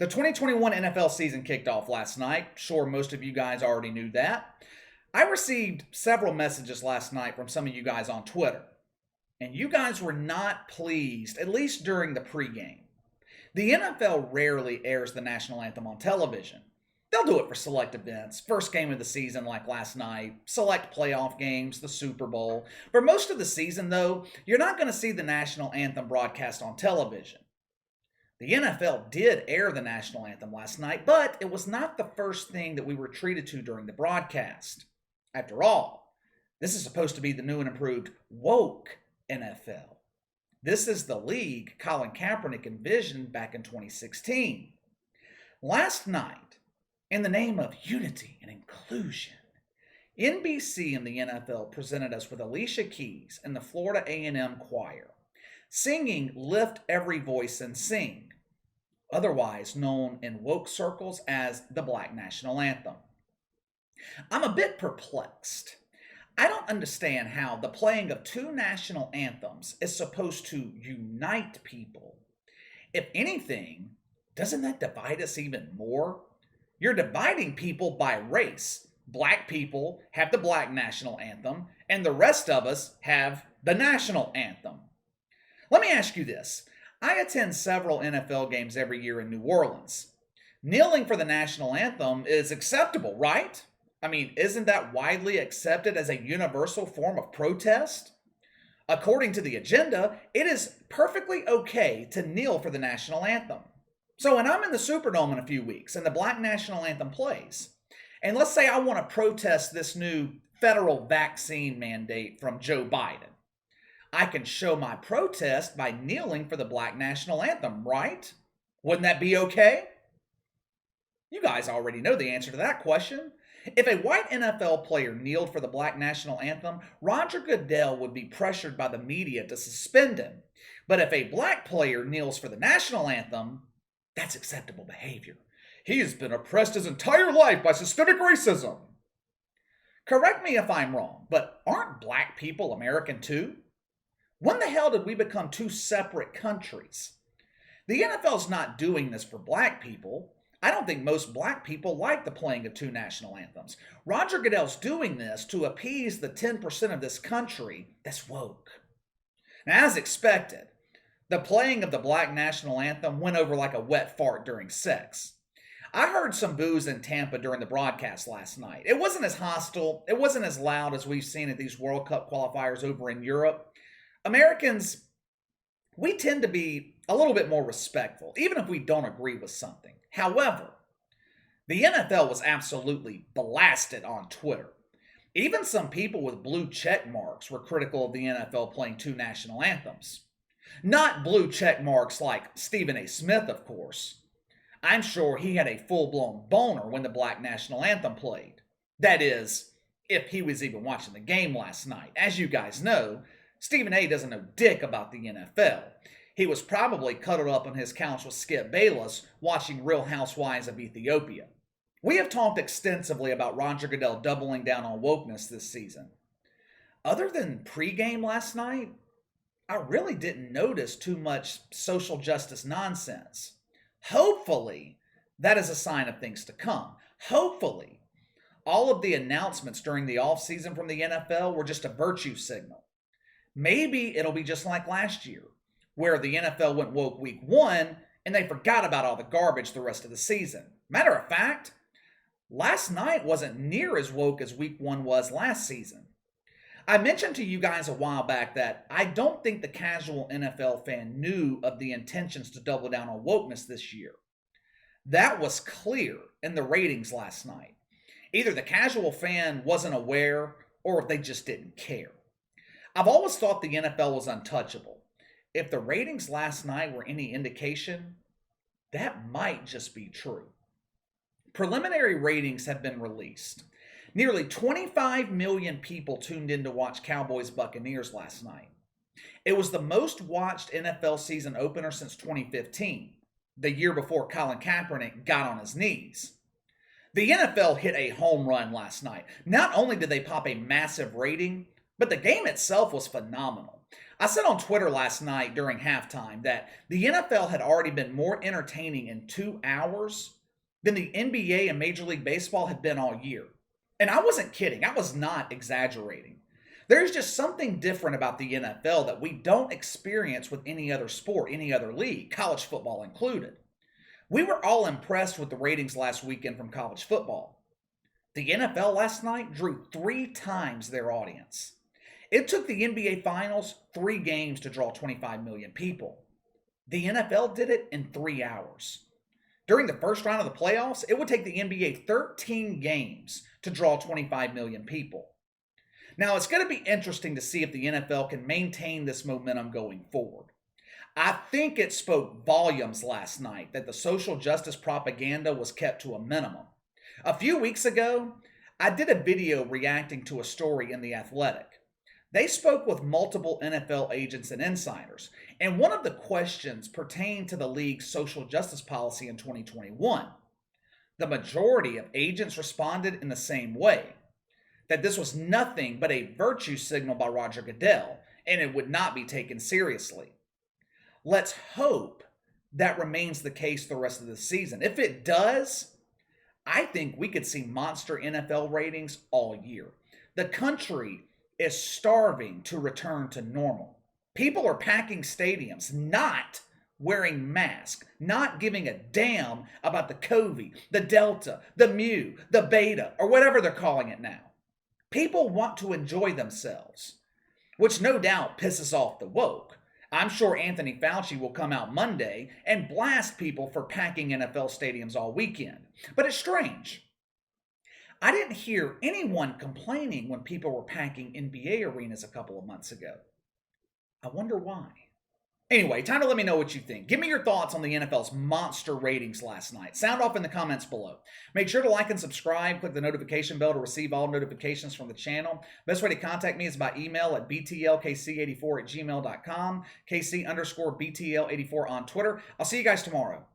The 2021 NFL season kicked off last night. Sure, most of you guys already knew that. I received several messages last night from some of you guys on Twitter, and you guys were not pleased, at least during the pregame. The NFL rarely airs the national anthem on television. They'll do it for select events, first game of the season like last night, select playoff games, the Super Bowl. For most of the season, though, you're not going to see the national anthem broadcast on television. The NFL did air the national anthem last night, but it was not the first thing that we were treated to during the broadcast. After all, this is supposed to be the new and improved woke NFL. This is the league Colin Kaepernick envisioned back in 2016. Last night, in the name of unity and inclusion, NBC and the NFL presented us with Alicia Keys and the Florida A&M Choir, singing Lift Every Voice and Sing, otherwise known in woke circles as the Black National Anthem. I'm a bit perplexed. I don't understand how the playing of two national anthems is supposed to unite people. If anything, doesn't that divide us even more? You're dividing people by race. Black people have the Black National Anthem, and the rest of us have the National Anthem. Let me ask you this. I attend several NFL games every year in New Orleans. Kneeling for the national anthem is acceptable, right? I mean, isn't that widely accepted as a universal form of protest? According to the agenda, it is perfectly okay to kneel for the national anthem. So when I'm in the Superdome in a few weeks and the Black National Anthem plays, and let's say I want to protest this new federal vaccine mandate from Joe Biden, I can show my protest by kneeling for the Black National Anthem, right? Wouldn't that be okay? You guys already know the answer to that question. If a white NFL player kneeled for the Black National Anthem, Roger Goodell would be pressured by the media to suspend him. But if a black player kneels for the national anthem, that's acceptable behavior. He has been oppressed his entire life by systemic racism. Correct me if I'm wrong, but aren't black people American too? When the hell did we become two separate countries? The NFL's not doing this for black people. I don't think most black people like the playing of two national anthems. Roger Goodell's doing this to appease the 10% of this country that's woke. Now, as expected, the playing of the Black National Anthem went over like a wet fart during sex. I heard some boos in Tampa during the broadcast last night. It wasn't as hostile, it wasn't as loud as we've seen at these World Cup qualifiers over in Europe. Americans, we tend to be a little bit more respectful, even if we don't agree with something. However, the NFL was absolutely blasted on Twitter. Even some people with blue check marks were critical of the NFL playing two national anthems. Not blue check marks like Stephen A. Smith, of course. I'm sure he had a full-blown boner when the Black National Anthem played. That is, if he was even watching the game last night. As you guys know, Stephen A. doesn't know dick about the NFL. He was probably cuddled up on his couch with Skip Bayless watching Real Housewives of Ethiopia. We have talked extensively about Roger Goodell doubling down on wokeness this season. Other than pregame last night, I really didn't notice too much social justice nonsense. Hopefully, that is a sign of things to come. Hopefully, all of the announcements during the offseason from the NFL were just a virtue signal. Maybe it'll be just like last year, where the NFL went woke week 1 and they forgot about all the garbage the rest of the season. Matter of fact, last night wasn't near as woke as week 1 was last season. I mentioned to you guys a while back that I don't think the casual NFL fan knew of the intentions to double down on wokeness this year. That was clear in the ratings last night. Either the casual fan wasn't aware or they just didn't care. I've always thought the NFL was untouchable. If the ratings last night were any indication, that might just be true. Preliminary ratings have been released. Nearly 25 million people tuned in to watch Cowboys Buccaneers last night. It was the most watched NFL season opener since 2015, the year before Colin Kaepernick got on his knees. The NFL hit a home run last night. Not only did they pop a massive rating, but the game itself was phenomenal. I said on Twitter last night during halftime that the NFL had already been more entertaining in 2 hours than the NBA and Major League Baseball had been all year. And I wasn't kidding, I was not exaggerating. There's just something different about the NFL that we don't experience with any other sport, any other league, college football included. We were all impressed with the ratings last weekend from college football. The NFL last night drew 3 times their audience. It took the NBA Finals 3 games to draw 25 million people. The NFL did it in 3 hours. During the first round of the playoffs, it would take the NBA 13 games to draw 25 million people. Now, it's going to be interesting to see if the NFL can maintain this momentum going forward. I think it spoke volumes last night that the social justice propaganda was kept to a minimum. A few weeks ago, I did a video reacting to a story in The Athletic. They spoke with multiple NFL agents and insiders, and one of the questions pertained to the league's social justice policy in 2021. The majority of agents responded in the same way, that this was nothing but a virtue signal by Roger Goodell, and it would not be taken seriously. Let's hope that remains the case the rest of the season. If it does, I think we could see monster NFL ratings all year. The country is starving to return to normal. People are packing stadiums, not wearing masks, not giving a damn about the COVID, the Delta, the Mu, the Beta, or whatever they're calling it now. People want to enjoy themselves, which no doubt pisses off the woke. I'm sure Anthony Fauci will come out Monday and blast people for packing NFL stadiums all weekend. But it's strange. I didn't hear anyone complaining when people were packing NBA arenas a couple of months ago. I wonder why. Anyway, time to let me know what you think. Give me your thoughts on the NFL's monster ratings last night. Sound off in the comments below. Make sure to like and subscribe. Click the notification bell to receive all notifications from the channel. Best way to contact me is by email at btlkc84@gmail.com, KC_BTL84 on Twitter. I'll see you guys tomorrow.